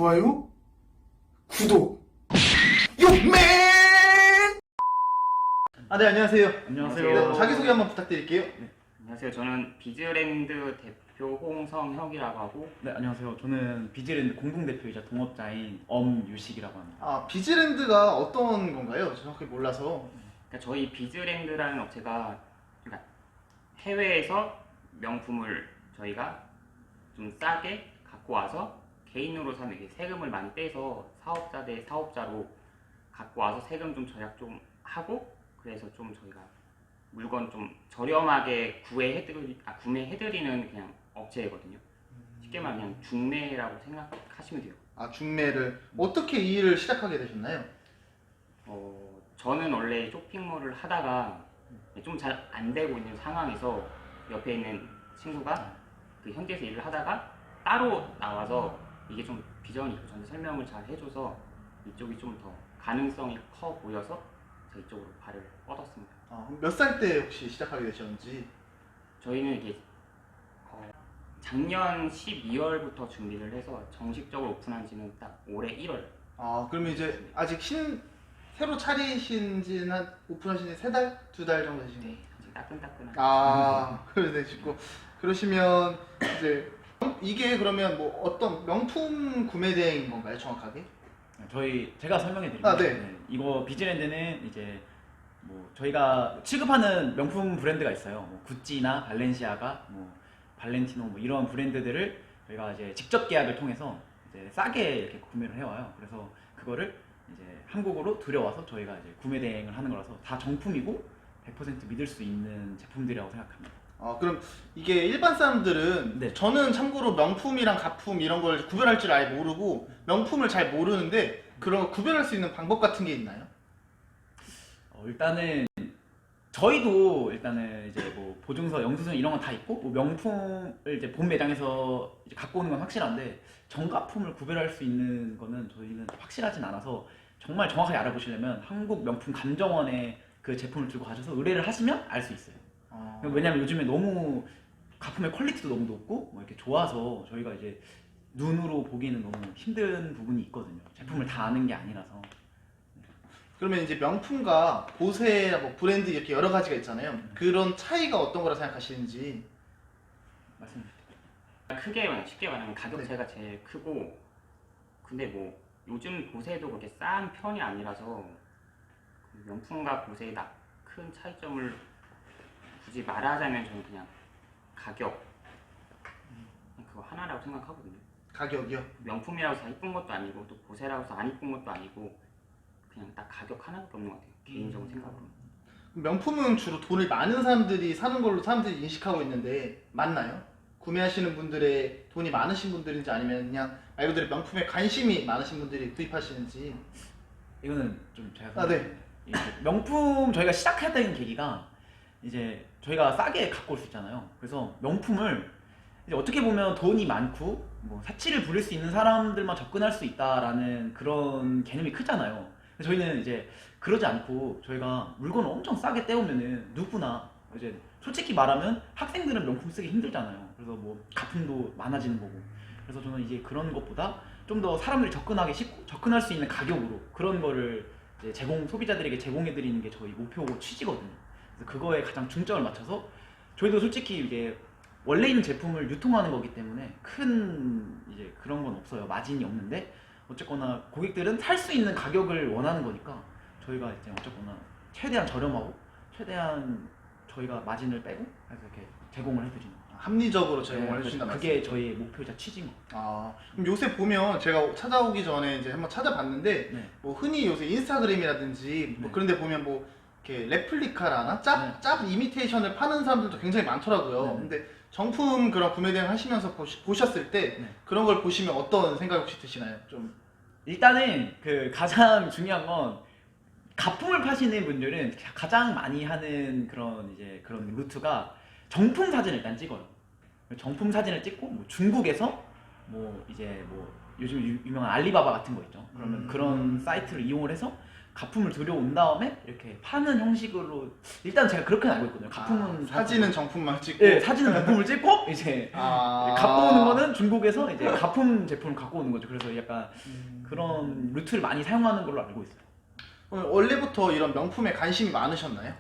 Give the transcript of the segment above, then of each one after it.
좋아요, 구독, 욕맨! 네, 안녕하세요. 안녕하세요. 네, 자기소개 한번 부탁드릴게요. 안녕하세요. 저는 비즈랜드 대표 홍성혁이라고 하고, 네, 안녕하세요. 저는 비즈랜드 공동대표이자 동업자인 엄유식이라고 합니다. 비즈랜드가 어떤 건가요? 정확히 몰라서. 그러니까 저희 비즈랜드라는 업체가 그러니까 해외에서 명품을 저희가 좀 싸게 갖고 와서 개인으로 사는 게 세금을 많이 떼서 사업자 대 사업자로 갖고 와서 세금 좀 절약 좀 하고, 그래서 좀 저희가 물건 좀 저렴하게 구매해드리는 그냥 업체거든요. 쉽게 말하면 그냥 중매라고 생각하시면 돼요. 중매를 어떻게 이 일을 시작하게 되셨나요? 저는 원래 쇼핑몰을 하다가 좀 잘 안 되고 있는 상황에서 옆에 있는 친구가 그 현지에서 일을 하다가 따로 나와서 이게 좀 비전이 있고 저한테 설명을 잘 해줘서 이쪽이 좀 더 가능성이 커 보여서 제가 이쪽으로 발을 뻗었습니다. 몇 살 때 혹시 시작하게 되셨는지? 저희는 이게 작년 12월부터 준비를 해서 정식적으로 오픈한 지는 딱 올해 1월. 그러면 이제 아직 새로 차리신 지는 오픈하신 지 3달? 2달 정도 되신 거예요? 아직 따끈따끈한. 그러시고 그러시면 이제 이게 그러면 뭐 어떤 명품 구매 대행인 건가요, 정확하게? 제가 설명해 드릴게요. 네. 이거 비즈랜드는 이제 뭐 저희가 취급하는 명품 브랜드가 있어요. 뭐 구찌나 발렌시아가, 뭐 발렌티노 뭐 이런 브랜드들을 저희가 이제 직접 계약을 통해서 이제 싸게 이렇게 구매를 해와요. 그래서 그거를 이제 한국으로 들여와서 저희가 이제 구매 대행을 하는 거라서 다 정품이고 100% 믿을 수 있는 제품들이라고 생각합니다. 그럼 이게 일반 사람들은 네. 저는 참고로 명품이랑 가품 이런 걸 구별할 줄 아예 모르고 명품을 잘 모르는데 그런 거 구별할 수 있는 방법 같은 게 있나요? 일단은 저희도 이제 뭐 보증서, 영수증 이런 건 다 있고 뭐 명품을 이제 본 매장에서 이제 갖고 오는 건 확실한데 정가품을 구별할 수 있는 거는 저희는 확실하진 않아서 정말 정확하게 알아보시려면 한국 명품 감정원에 그 제품을 들고 가셔서 의뢰를 하시면 알 수 있어요. 왜냐면 요즘에 너무 가품의 퀄리티도 너무 높고 뭐 이렇게 좋아서 저희가 이제 눈으로 보기에는 너무 힘든 부분이 있거든요. 제품을 다 아는 게 아니라서. 그러면 이제 명품과 보세, 뭐 브랜드 이렇게 여러 가지가 있잖아요. 그런 차이가 어떤 거라 생각하시는지. 말씀드릴게요. 쉽게 말하면 가격 차이가 제일 크고, 근데 뭐 요즘 보세도 그렇게 싼 편이 아니라서 명품과 보세의 큰 차이점을 굳이 말하자면 저는 그냥 가격 그거 하나라고 생각하거든요. 가격이요? 명품이라고 해서 이쁜 것도 아니고 또 보세라고 해서 안 이쁜 것도 아니고 그냥 딱 가격 하나밖에 없는 것 같아요. 개인적인 생각으로. 명품은 주로 돈을 많은 사람들이 사는 걸로 사람들이 인식하고 있는데 맞나요? 구매하시는 분들의 돈이 많으신 분들인지 아니면 그냥 말 그대로 명품에 관심이 많으신 분들이 구입하시는지. 이거는 좀 제가 네. 이제 명품 저희가 시작했던 계기가 이제 저희가 싸게 갖고 올 수 있잖아요. 그래서 명품을 이제 어떻게 보면 돈이 많고 뭐 사치를 부릴 수 있는 사람들만 접근할 수 있다라는 그런 개념이 크잖아요. 저희는 이제 그러지 않고 저희가 물건을 엄청 싸게 떼오면은 누구나 이제 솔직히 말하면 학생들은 명품 쓰기 힘들잖아요. 그래서 뭐 가품도 많아지는 거고. 그래서 저는 이제 그런 것보다 좀 더 사람들이 접근하기 쉽고 접근할 수 있는 가격으로 그런 거를 이제 소비자들에게 제공해 드리는 게 저희 목표고 취지거든요. 그래서 그거에 가장 중점을 맞춰서 저희도 솔직히 이제 원래 있는 제품을 유통하는 거기 때문에 큰 이제 그런 건 없어요. 마진이 없는데 어쨌거나 고객들은 살 수 있는 가격을 원하는 거니까 저희가 이제 어쨌거나 최대한 저렴하고 최대한 저희가 마진을 빼고 그래서 이렇게 제공을 해드리는 거예요. 합리적으로 제공을 해주신다. 그게 저희의 목표이자 취지인 것 그럼 요새 보면 제가 찾아오기 전에 이제 한번 찾아봤는데 네. 뭐 흔히 요새 인스타그램이라든지 뭐 네. 그런데 보면 뭐 이렇게 레플리카라나 짭 이미테이션을 파는 사람들도 굉장히 많더라고요. 네. 근데 정품 그런 구매 대행 하시면서 보셨을 때 네. 그런 걸 보시면 어떤 생각 혹시 드시나요? 좀 일단은 그 가장 중요한 건 가품을 파시는 분들은 가장 많이 하는 그런 루트가 정품 사진을 일단 찍어요. 정품 사진을 찍고 뭐 중국에서 뭐 이제 뭐 요즘 유명한 알리바바 같은 거 있죠. 그러면 그런 사이트를 이용을 해서 가품을 들여온 다음에 이렇게 파는 형식으로 일단 제가 그렇게 알고 있거든요. 가품은 사진은 정품만 찍고 네, 사진은 명품을 찍고 이제 갖고 오는 거는 중국에서 이제 가품 제품을 갖고 오는 거죠. 그래서 약간 그런 루트를 많이 사용하는 걸로 알고 있어요. 그럼 원래부터 이런 명품에 관심이 많으셨나요?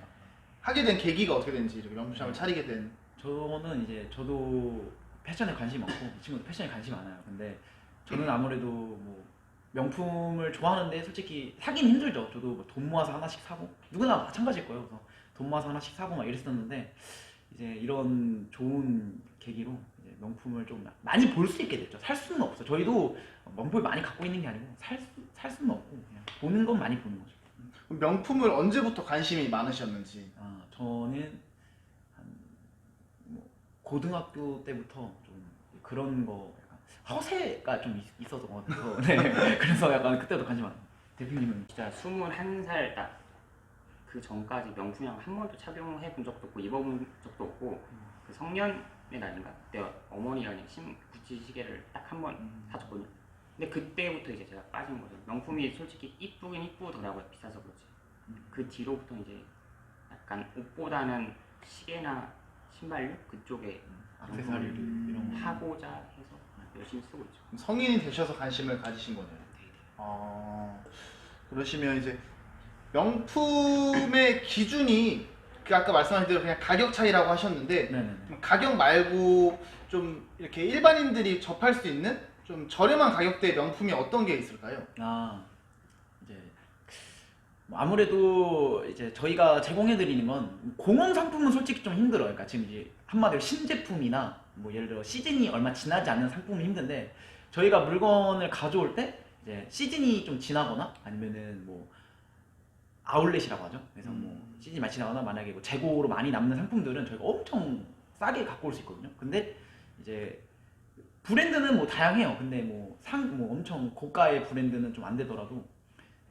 하게 된 계기가 어떻게 된지 이렇게 명품샵을 차리게 된. 저는 이제 저도 패션에 관심이 많고 이 친구도 패션에 관심이 많아요. 근데 저는 아무래도 뭐 명품을 좋아하는데 솔직히 사기는 힘들죠. 저도 뭐 돈 모아서 하나씩 사고 누구나 마찬가지일 거예요. 그래서 돈 모아서 하나씩 사고 막 이랬었는데 이제 이런 좋은 계기로 이제 명품을 좀 많이 볼 수 있게 됐죠. 살 수는 없어. 저희도 명품을 많이 갖고 있는 게 아니고 살 수는 없고 그냥 보는 건 많이 보는 거죠. 그럼 명품을 언제부터 관심이 많으셨는지. 저는 한 뭐 고등학교 때부터 좀 그런 거 약간 허세가 좀 있어서 같아서 네. 그래서 약간 그때도 관심 많아요. 대표님은 진짜 21살 딱 그 전까지 명품형 한 번도 착용해 본 적도 없고 입어본 적도 없고 그 성년의 날인가 그때 어머니가 그냥 구찌 시계를 딱 한 번 사줬거든요. 근데 그때부터 이제 제가 빠진 거죠. 명품이 솔직히 이쁘긴 이쁘더라고요. 비싸서 그렇지. 그 뒤로부터 이제 약간 옷보다는 시계나 신발류 그쪽에 액세서리 이런 거 하고자 해서 열심히 쓰고 있죠. 성인이 되셔서 관심을 가지신 거네요. 그러시면 이제 명품의 기준이 그 아까 말씀하신 대로 그냥 가격 차이라고 하셨는데 네네네. 가격 말고 좀 이렇게 일반인들이 접할 수 있는 좀 저렴한 가격대의 명품이 어떤 게 있을까요? 이제 뭐 아무래도 이제 저희가 제공해드리는 건 공원 상품은 솔직히 좀 힘들어요. 그러니까 지금 이제 한마디로 신제품이나 뭐 예를 들어 시즌이 얼마 지나지 않는 상품은 힘든데 저희가 물건을 가져올 때 이제 시즌이 좀 지나거나 아니면은 뭐 아울렛이라고 하죠. 그래서 뭐 시즌이 많이 지나거나 만약에 뭐 재고로 많이 남는 상품들은 저희가 엄청 싸게 갖고 올 수 있거든요. 근데 이제 브랜드는 뭐 다양해요. 근데 뭐 엄청 고가의 브랜드는 좀 안 되더라도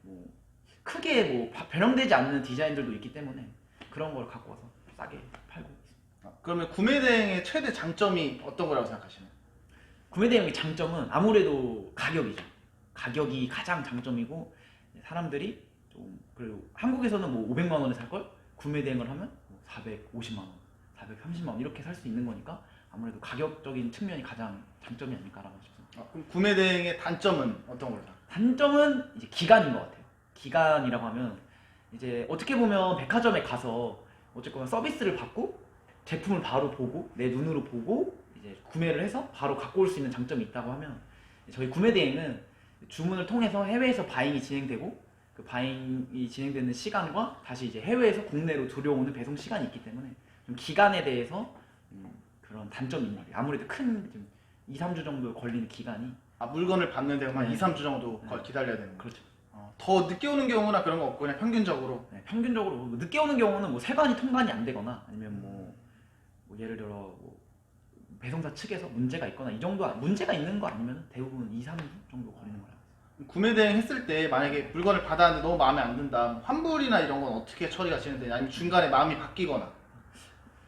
뭐 크게 뭐 변형되지 않는 디자인들도 있기 때문에 그런 걸 갖고 와서 싸게 팔고 있습니다. 그러면 구매 대행의 최대 장점이 어떤 거라고 생각하시나요? 구매 대행의 장점은 아무래도 가격이죠. 가격이 가장 장점이고 사람들이 좀 그리고 한국에서는 뭐 500만 원에 살 걸 구매 대행을 하면 뭐 450만 원, 430만 원 이렇게 살 수 있는 거니까 아무래도 가격적인 측면이 가장 장점이 아닐까라고 싶습니다. 그럼 구매 대행의 단점은 어떤 걸로? 단점은 이제 기간인 것 같아요. 기간이라고 하면 이제 어떻게 보면 백화점에 가서 어쨌거나 서비스를 받고 제품을 바로 보고 내 눈으로 보고 이제 구매를 해서 바로 갖고 올 수 있는 장점이 있다고 하면 저희 구매 대행은 주문을 통해서 해외에서 바잉이 진행되고 그 바잉이 진행되는 시간과 다시 이제 해외에서 국내로 들여오는 배송 시간이 있기 때문에 좀 기간에 대해서 그런 단점이 있는 게 아무래도 큰 좀 2, 3주 정도 걸리는 기간이 물건을 받는데 한 네. 2, 3주 정도 네. 기다려야 되는 거예요. 그렇죠. 더 늦게 오는 경우나 그런 거 없고 그냥 평균적으로. 네, 평균적으로 뭐 늦게 오는 경우는 뭐 세관이 통관이 안 되거나 아니면 뭐 예를 들어 뭐 배송사 측에서 문제가 있거나 이 정도 문제가 있는 거 아니면 대부분 2, 3주 정도 걸리는 거예요. 구매 대행 했을 때 만약에 물건을 받았는데 너무 마음에 안 든다. 환불이나 이런 건 어떻게 처리가 진행되냐? 아니면 중간에 마음이 바뀌거나.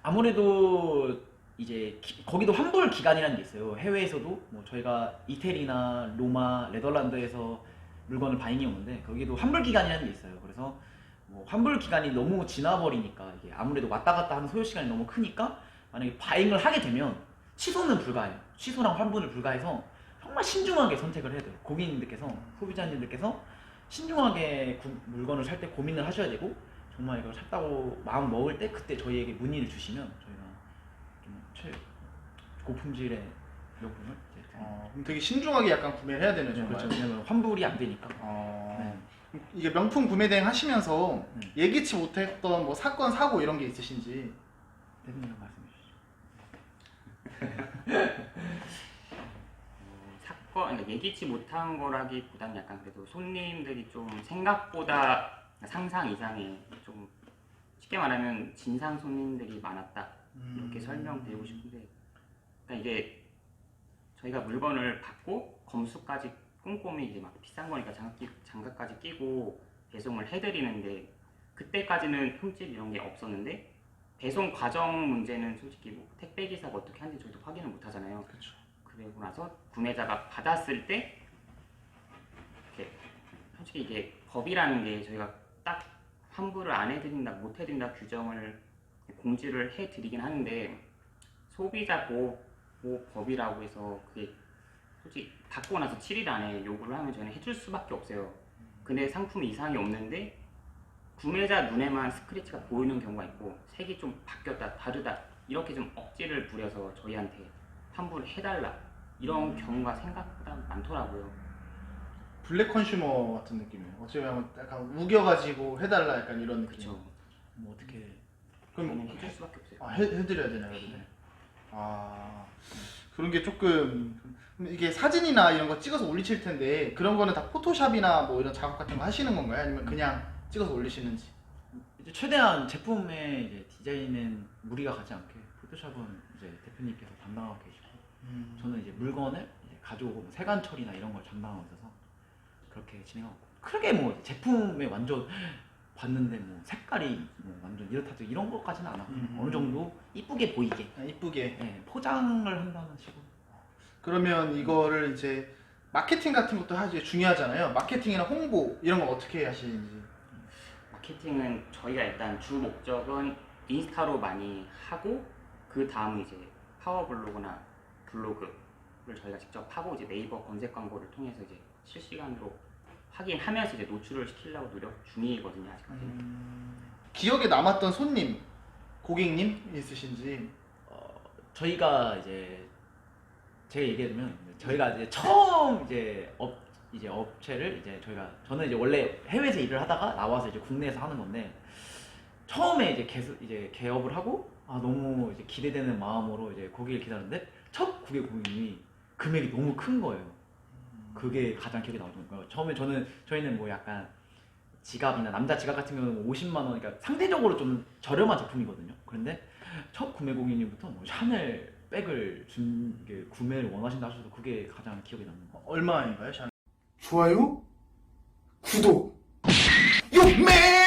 아무래도 이제 거기도 환불 기간이라는 게 있어요. 해외에서도 뭐 저희가 이태리나 로마, 네덜란드에서 물건을 바잉해 오는데 거기도 환불 기간이라는 게 있어요. 그래서 뭐 환불 기간이 너무 지나버리니까 이게 아무래도 왔다 갔다 하는 소요 시간이 너무 크니까 만약에 바잉을 하게 되면 취소는 불가해요. 취소랑 환불을 불가해서 정말 신중하게 선택을 해야 돼요. 고객님들께서, 소비자님들께서 신중하게 물건을 살 때 고민을 하셔야 되고 정말 이걸 샀다고 마음 먹을 때 그때 저희에게 문의를 주시면 저희가 좀 고품질의 명품을 이제 그럼 되게 신중하게 약간 구매를 해야 되는 정말. 그렇죠. 왜냐면 환불이 안 되니까. 네. 이게 명품 구매 대행 하시면서 예기치 못했던 뭐 사건 사고 이런 게 있으신지. 대표님 말씀해 주시죠. 사건 그러니까 예기치 못한 거라기보다는 약간 그래도 손님들이 좀 생각보다 상상 이상의 좀 쉽게 말하면 진상 손님들이 많았다 이렇게 설명드리고 싶은데 그러니까 이게 저희가 물건을 받고 검수까지 꼼꼼히 이제 막 비싼 거니까 장갑까지 끼고 배송을 해드리는데 그때까지는 흠집 이런 게 없었는데 배송 과정 문제는 솔직히 뭐 택배 기사가 어떻게 하는지 저희도 확인을 못 하잖아요. 그렇죠. 그리고 나서 구매자가 받았을 때 이렇게 솔직히 이게 법이라는 게 저희가 딱 환불을 안 해드린다, 못 해드린다 규정을 공지를 해드리긴 하는데 소비자 보호법이라고 해서 그게 솔직히 받고 나서 7일 안에 요구를 하면 저희는 해줄 수밖에 없어요. 근데 상품 이상이 없는데 구매자 눈에만 스크래치가 보이는 경우가 있고 색이 좀 바뀌었다, 다르다 이렇게 좀 억지를 부려서 저희한테 환불을 해달라 이런 경우가 생각보다 많더라고요. 블랙 컨슈머 같은 느낌이에요. 어찌 보면 약간 우겨가지고 해달라 약간 이런 느낌. 그렇죠. 뭐 어떻게 그럼 해줄 수밖에 없어요. 해드려야 되나요? 그러면? 아 그런 게 조금 이게 사진이나 이런 거 찍어서 올리실 텐데 그런 거는 다 포토샵이나 뭐 이런 작업 같은 거 하시는 건가요? 아니면 그냥 찍어서 올리시는지? 이제 최대한 제품의 이제 디자인은 무리가 가지 않게 포토샵은 이제 대표님께서 담당하고 계시고 저는 이제 물건을 이제 가져오고 세관 처리나 이런 걸 담당하고 있어서 그렇게 진행하고 크게 뭐 제품에 완전 봤는데 뭐 색깔이 뭐 완전 이렇다 이런 것까지는 안 하고 어느 정도 이쁘게 보이게 이쁘게. 네, 포장을 한다는 식으로. 그러면 이거를 이제 마케팅 같은 것도 사실 중요하잖아요. 마케팅이나 홍보 이런 거 어떻게 하시는지. 마케팅은 저희가 일단 주 목적은 인스타로 많이 하고 그 다음은 이제 파워블로그나 블로그를 저희가 직접 하고 이제 네이버 검색 광고를 통해서 이제 실시간으로 확인하면서 이제 노출을 시키려고 노력 중이거든요 아직까지. 기억에 남았던 손님, 고객님 있으신지. 저희가 이제 제가 얘기해주면 저희가 이제 처음 이제 업체를 이제 저는 이제 원래 해외에서 일을 하다가 나와서 이제 국내에서 하는 건데 처음에 이제 개업을 하고 너무 이제 기대되는 마음으로 이제 고객을 기다렸는데 첫 고객님이 금액이 너무 큰 거예요. 그게 가장 기억에 남거든요. 처음에 저희는 뭐 약간 지갑이나 남자 지갑 같은 경우는 50만 원, 그러니까 상대적으로 좀 저렴한 제품이거든요. 그런데 첫 구매 고객님부터 뭐 샤넬 백을 구매를 원하신다 하셔서 그게 가장 기억에 남는 거. 얼마인가요, 샤넬? 좋아요, 구독, 욕맨!